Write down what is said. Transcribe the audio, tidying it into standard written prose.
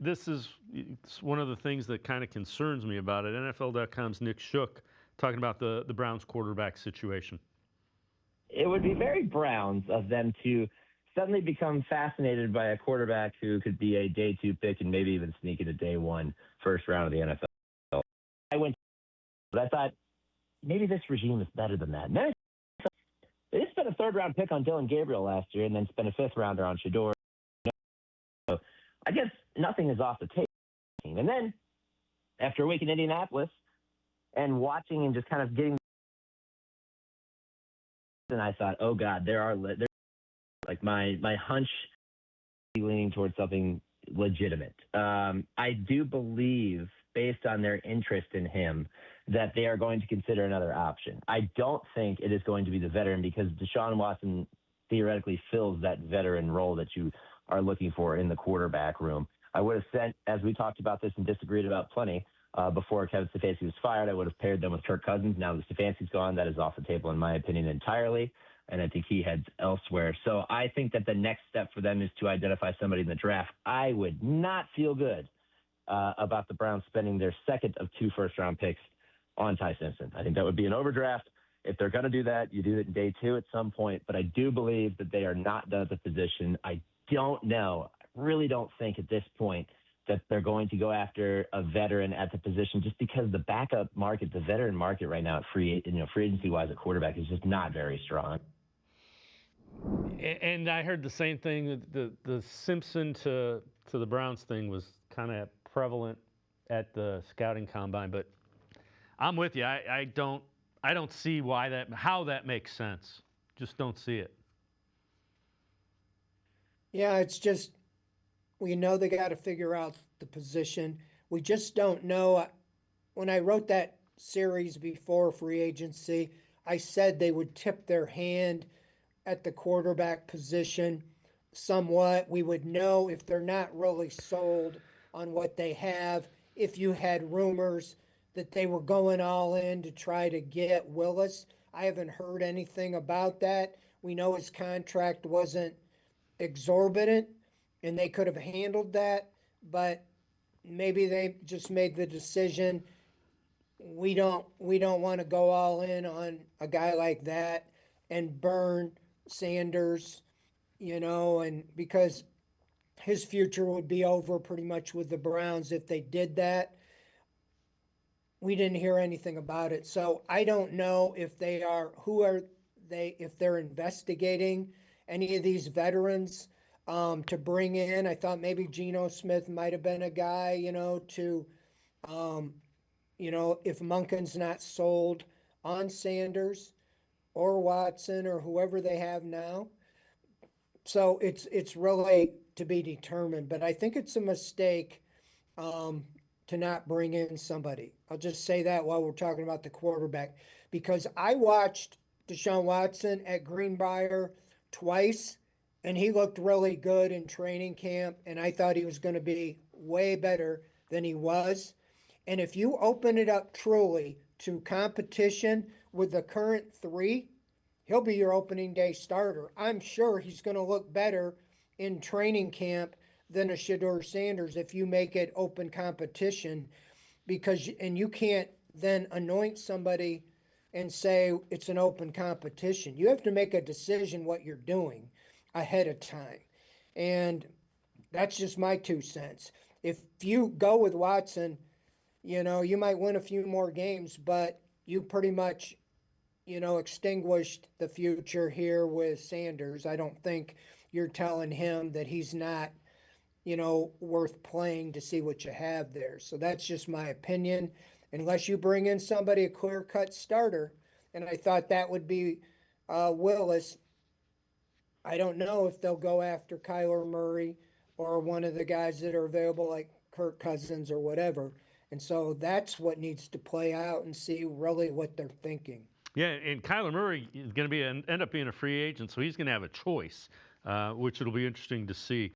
this is it's one of the things that kind of concerns me about it. NFL.com's Nick Shook talking about the Browns quarterback situation. It would be very Browns of them to suddenly become fascinated by a quarterback who could be a day two pick and maybe even sneak into day one first round of the NFL. But I thought maybe this regime is better than that. And then they spent a third round pick on Dylan Gabriel last year and then spent a fifth rounder on Shador. So I guess nothing is off the table. And then after a week in Indianapolis and watching and just kind of getting, and I thought, oh God, there's like my hunch leaning towards something legitimate. I do believe, based on their interest in him, that they are going to consider another option. I don't think it is going to be the veteran because Deshaun Watson theoretically fills that veteran role that you are looking for in the quarterback room. I would have sent, as we talked about this and disagreed about plenty, before Kevin Stefanski was fired, I would have paired them with Kirk Cousins. Now that Stefanski's gone, that is off the table in my opinion entirely, and I think he heads elsewhere. So I think that the next step for them is to identify somebody in the draft. I would not feel good about the Browns spending their second of 2 first-round picks on Ty Simpson. I think that would be an overdraft. If they're going to do that, you do it in day 2 at some point, but I do believe that they are not done at the position. I don't know. I really don't think at this point that they're going to go after a veteran at the position just because the backup market, the veteran market right now at free agency-wise at quarterback is just not very strong. And I heard the same thing. The Simpson to the Browns thing was kind of prevalent at the scouting combine, but I'm with you. I don't see how that makes sense. Just don't see it. Yeah, it's just we know they got to figure out the position. We just don't know. When I wrote that series before free agency, I said they would tip their hand at the quarterback position somewhat. We would know if they're not really sold on what they have. If you had rumors that they were going all in to try to get Willis, I haven't heard anything about that. We know his contract wasn't exorbitant and they could have handled that, but maybe they just made the decision we don't want to go all in on a guy like that and burn Sanders, and because his future would be over pretty much with the Browns if they did that. We didn't hear anything about it. So I don't know if if they're investigating any of these veterans to bring in. I thought maybe Geno Smith might have been a guy, if Monken's not sold on Sanders or Watson or whoever they have now. So it's really to be determined. But I think it's a mistake to not bring in somebody. I'll just say that while we're talking about the quarterback, because I watched Deshaun Watson at Greenbrier twice, and he looked really good in training camp, and I thought he was going to be way better than he was. And if you open it up truly to competition with the current 3, he'll be your opening day starter. I'm sure he's going to look better in training camp than a Shedeur Sanders if you make it open competition, and you can't then anoint somebody and say it's an open competition. You have to make a decision what you're doing ahead of time. And that's just my 2 cents. If you go with Watson, you might win a few more games, but you pretty much, extinguished the future here with Sanders. I don't think you're telling him that he's not, worth playing to see what you have there. So that's just my opinion. Unless you bring in somebody, a clear-cut starter, and I thought that would be Willis, I don't know if they'll go after Kyler Murray or one of the guys that are available like Kirk Cousins or whatever. And so that's what needs to play out and see really what they're thinking. Yeah, and Kyler Murray is going to end up being a free agent, so he's going to have a choice, which it'll be interesting to see.